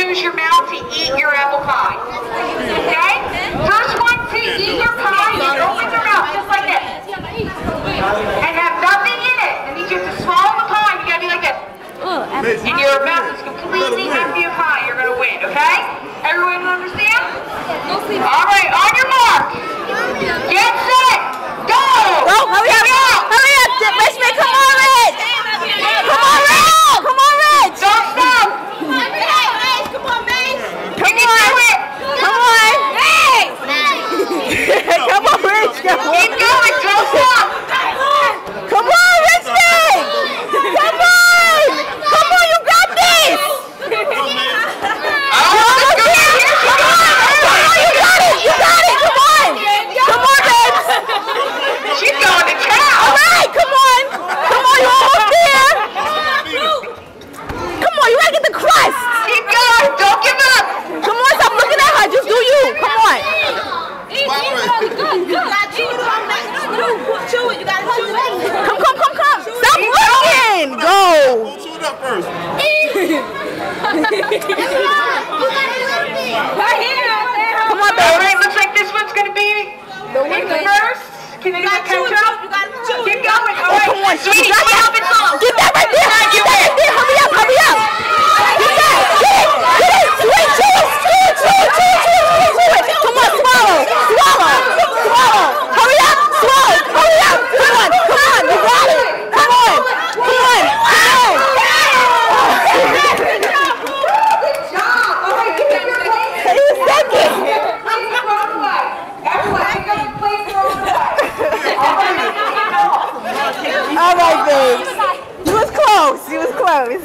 use your mouth to eat your apple pie. Okay? First one to eat your pie, you open your mouth just like this. And have nothing in it. And you have to swallow the pie. You gotta be like this. And your mouth is completely empty of pie. You're gonna win, okay? Everyone understand? Alright, on your mark. Get set. Go! Go! Hurry up! Hurry up! Richmond, come on, Rich! Come on, Rich! Come on, Rich! Don't stop! Come on, Mace! Come on! Come on! Mace! Come on, Rich! Keep going! Don't stop! Come on, Richmond! Come on! Come on, you got this! Oh, let's go! Come on, you got it! You got it! Come on! Come on, Rich! She's going to town! All right, come on! Come on, you're almost there! Come on, you gotta get the crust! Keep going! Don't give up! Come on, stop looking at her. Just do you. Come on. Come. Stop looking. Go. Chew it up first. Come on, baby. Alright, looks like this one's going to be the first. Can anyone catch up? Keep going. Alright, Come on, sweetie, come on up and talk. Get that right there. Get that right there. Hurry up. Get that. Get it. Sweet. Chew it. Come on, swallow. Hurry up. Swallow. Hurry up. Come on. You got it. Come on. He was second. All right, babe. You was close.